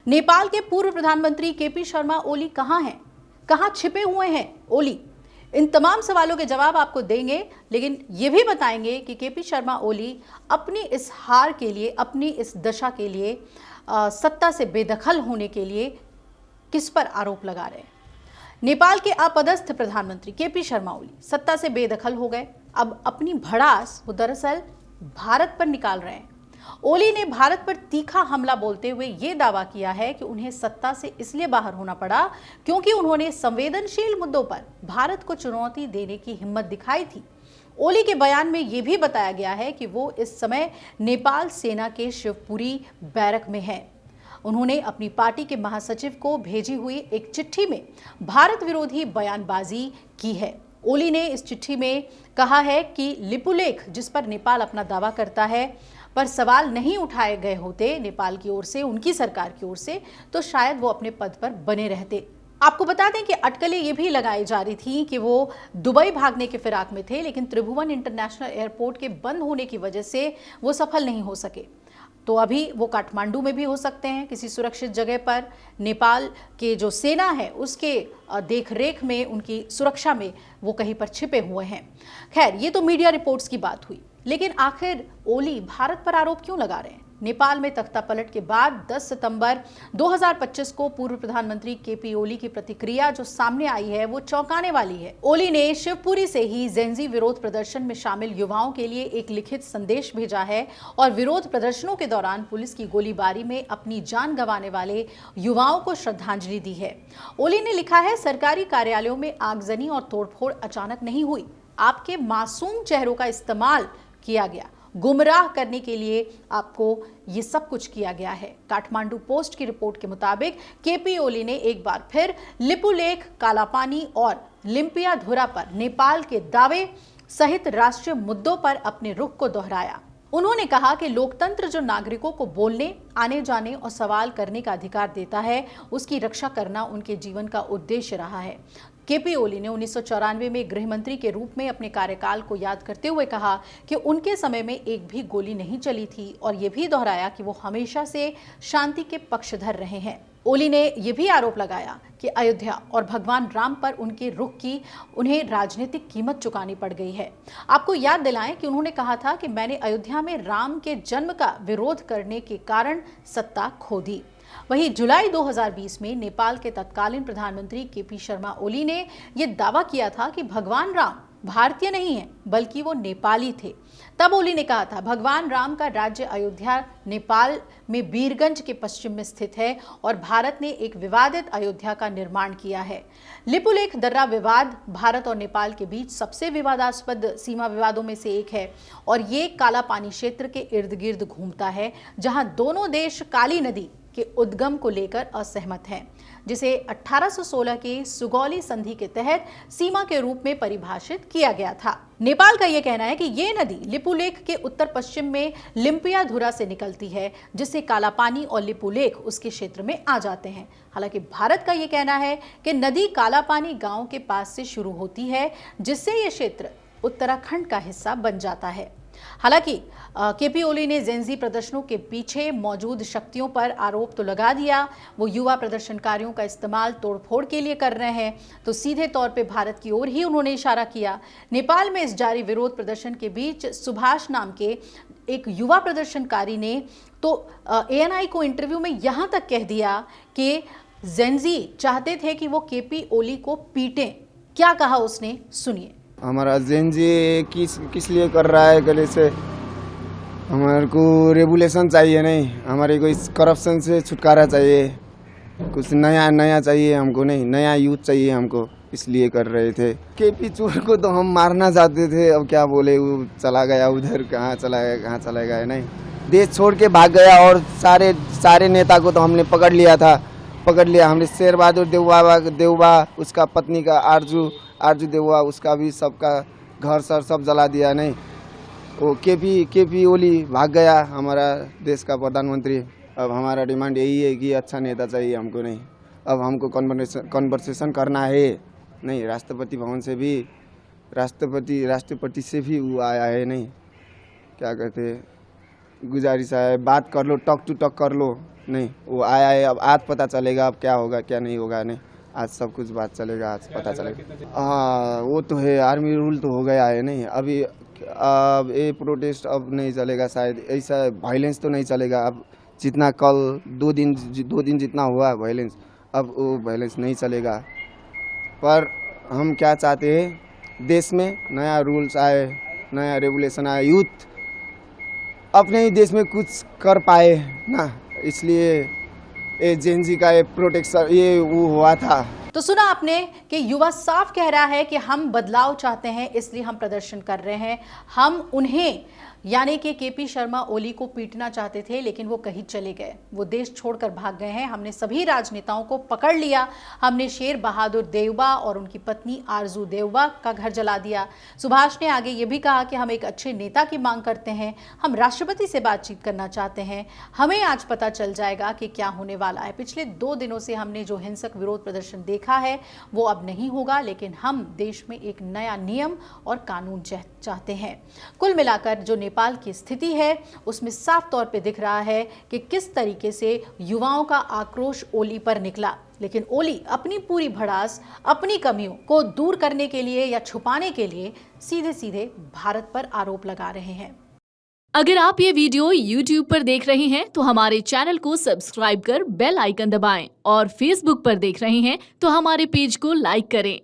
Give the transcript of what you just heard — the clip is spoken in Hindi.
नेपाल के पूर्व प्रधानमंत्री केपी शर्मा ओली कहां हैं? कहां छिपे हुए हैं ओली? इन तमाम सवालों के जवाब आपको देंगे, लेकिन यह भी बताएंगे कि केपी शर्मा ओली अपनी इस हार के लिए, अपनी इस दशा के लिए, सत्ता से बेदखल होने के लिए किस पर आरोप लगा रहे हैं। नेपाल के अपदस्थ प्रधानमंत्री केपी शर्मा ओली सत्ता से बेदखल हो गए। अब अपनी भड़ास वो दरअसल भारत पर निकाल रहे हैं। ओली ने भारत पर तीखा हमला बोलते हुए यह दावा किया है कि उन्हें सत्ता से इसलिए बाहर होना पड़ा क्योंकि उन्होंने संवेदनशील मुद्दों पर भारत को चुनौती देने की हिम्मत दिखाई थी। ओली के बयान में यह भी बताया गया है कि वो इस समय नेपाल सेना के शिवपुरी बैरक में हैं। उन्होंने अपनी पार्टी के महासचिव को भेजी हुई एक चिट्ठी में भारत विरोधी बयानबाजी की है। ओली ने इस चिट्ठी में कहा है कि लिपुलेख, जिस पर नेपाल अपना दावा करता है, पर सवाल नहीं उठाए गए होते नेपाल की ओर से, उनकी सरकार की ओर से, तो शायद वो अपने पद पर बने रहते। आपको बता दें कि अटकलें ये भी लगाई जा रही थी कि वो दुबई भागने के फिराक में थे, लेकिन त्रिभुवन इंटरनेशनल एयरपोर्ट के बंद होने की वजह से वो सफल नहीं हो सके। तो अभी वो काठमांडू में भी हो सकते हैं, किसी सुरक्षित जगह पर। नेपाल के जो सेना है उसके देखरेख में, उनकी सुरक्षा में वो कहीं पर छिपे हुए हैं। खैर, ये तो मीडिया रिपोर्ट्स की बात हुई, लेकिन आखिर ओली भारत पर आरोप क्यों लगा रहे हैं? नेपाल में तख्ता पलट के बाद 10 सितंबर 2025 को पूर्व प्रधानमंत्री केपी ओली की प्रतिक्रिया जो सामने आई है वो चौंकाने वाली है। ओली ने शिवपुरी से ही जेंजी विरोध प्रदर्शन में शामिल युवाओं के लिए एक लिखित संदेश भेजा है और विरोध प्रदर्शनों के दौरान पुलिस की गोलीबारी में अपनी जान गंवाने वाले युवाओं को श्रद्धांजलि दी है। ओली ने लिखा है, सरकारी कार्यालयों में आगजनी और तोड़फोड़ अचानक नहीं हुई, आपके मासूम चेहरों का इस्तेमाल किया गया, गुमराह करने के लिए आपको ये सब कुछ किया गया है। काठमांडू पोस्ट की रिपोर्ट के मुताबिक केपी ओली ने एक बार फिर लिपुलेख, कालापानी और लिम्पियाधुरा पर नेपाल के दावे सहित राष्ट्रीय मुद्दों पर अपने रुख को दोहराया। उन्होंने कहा कि लोकतंत्र जो नागरिकों को बोलने, आने जाने और सवाल करने का अधिकार देता है, उसकी रक्षा करना उनके जीवन का उद्देश्य रहा है। केपी ओली ने 1994 में गृह मंत्री के रूप में अपने कार्यकाल को याद करते हुए कहा कि उनके समय में एक भी गोली नहीं चली थी और ये भी दोहराया कि वो हमेशा से शांति के पक्षधर रहे हैं। ओली ने यह भी आरोप लगाया कि अयोध्या और भगवान राम पर उनके रुख की उन्हें राजनीतिक कीमत चुकानी पड़ गई है। आपको याद दिलाएं कि उन्होंने कहा था कि मैंने अयोध्या में राम के जन्म का विरोध करने के कारण सत्ता खो दी। वहीं जुलाई 2020 में नेपाल के तत्कालीन प्रधानमंत्री केपी शर्मा ओली ने यह दावा किया था कि भगवान राम भारतीय नहीं है बल्कि वो नेपाली थे। तब ओली ने कहा था, भगवान राम का राज्य अयोध्या नेपाल में बीरगंज के पश्चिम में स्थित है और भारत ने एक विवादित अयोध्या का निर्माण किया है। लिपुलेख दर्रा विवाद भारत और नेपाल के बीच सबसे विवादास्पद सीमा विवादों में से एक है और ये काला पानी क्षेत्र के इर्द गिर्द घूमता है, जहां दोनों देश काली नदी के उद्गम को लेकर असहमत हैं, जिसे 1816 के सुगौली संधि के तहत सीमा के रूप में परिभाषित किया गया था। नेपाल का यह कहना है कि ये नदी लिपुलेख के उत्तर पश्चिम में लिम्पियाधुरा से निकलती है, जिससे काला पानी और लिपुलेख उसके क्षेत्र में आ जाते हैं। हालांकि भारत का यह कहना है कि नदी काला पानी गांव के पास से शुरू होती है, जिससे यह क्षेत्र उत्तराखंड का हिस्सा बन जाता है। हालांकि केपी ओली ने जेंजी प्रदर्शनों के पीछे मौजूद शक्तियों पर आरोप तो लगा दिया, वो युवा प्रदर्शनकारियों का इस्तेमाल तोड़फोड़ के लिए कर रहे हैं, तो सीधे तौर पे भारत की ओर ही उन्होंने इशारा किया। नेपाल में इस जारी विरोध प्रदर्शन के बीच सुभाष नाम के एक युवा प्रदर्शनकारी ने तो ANI को इंटरव्यू में यहां तक कह दिया कि जेंजी चाहते थे कि वो केपी ओली को पीटें। क्या कहा उसने, सुनिए। हमारा जेंजी किस लिए कर रहा है, गले से हमारे को रेगुलेशन चाहिए, नहीं हमारे को इस करप्शन से छुटकारा चाहिए, कुछ नया चाहिए हमको, नहीं नया यूथ चाहिए हमको, इसलिए कर रहे थे। केपी चोर को तो हम मारना चाहते थे, अब क्या बोले, वो चला गया उधर, कहाँ चला गया नहीं, देश छोड़ के भाग गया और सारे नेता को तो हमने पकड़ लिया हमने। शेर बहादुर देवबा, उसका पत्नी का आरजू देवबा, उसका भी सबका घर सर सब जला दिया। नहीं, वो केपी ओली भाग गया, हमारा देश का प्रधानमंत्री। अब हमारा डिमांड यही है कि अच्छा नेता चाहिए हमको, नहीं अब हमको कन्वर्सेशन करना है, नहीं राष्ट्रपति भवन से भी, राष्ट्रपति से भी वो आया है, नहीं क्या कहते गुजारिश है, बात कर लो, टॉक टू टॉक कर लो, नहीं, वो आया है, अब आज पता चलेगा अब क्या होगा क्या नहीं होगा। नहीं, आज सब कुछ बात चलेगा, आज पता चलेगा। हाँ, वो तो है, आर्मी रूल तो हो गया है। नहीं, अभी अब ये प्रोटेस्ट अब नहीं चलेगा शायद, ऐसा वायलेंस तो नहीं चलेगा अब। जितना कल 2 दिन जितना हुआ वायलेंस, अब वो वायलेंस नहीं चलेगा। पर हम क्या चाहते हैं, देश में नया रूल्स आए, नया रेगुलेशन आए, यूथ अपने ही देश में कुछ कर पाए ना, इसलिए ये जेनजी का ये प्रोटेक्शन ये वो हुआ था। तो सुना आपने कि युवा साफ कह रहा है कि हम बदलाव चाहते हैं, इसलिए हम प्रदर्शन कर रहे हैं। हम उन्हें यानी कि केपी शर्मा ओली को पीटना चाहते थे, लेकिन वो कहीं चले गए, वो देश छोड़कर भाग गए हैं। हमने सभी राजनेताओं को पकड़ लिया, हमने शेर बहादुर देवबा और उनकी पत्नी आरजू देवबा का घर जला दिया। सुभाष ने आगे ये भी कहा कि हम एक अच्छे नेता की मांग करते हैं, हम राष्ट्रपति से बातचीत करना चाहते हैं, हमें आज पता चल जाएगा कि क्या होने वाला है। पिछले 2 दिनों से हमने जो हिंसक विरोध प्रदर्शन देखा है वो अब नहीं होगा, लेकिन हम देश में एक नया नियम और कानून चाहते हैं। कुल मिलाकर जो नेपाल की स्थिति है उसमें साफ तौर पे दिख रहा है कि किस तरीके से युवाओं का आक्रोश ओली पर निकला, लेकिन ओली अपनी पूरी भड़ास, अपनी कमियों को दूर करने के लिए या छुपाने के लिए सीधे सीधे भारत पर आरोप लगा रहे हैं। अगर आप ये वीडियो YouTube पर देख रहे हैं तो हमारे चैनल को सब्सक्राइब कर बेल आइकन दबाएं और Facebook पर देख रहे हैं तो हमारे पेज को लाइक करें।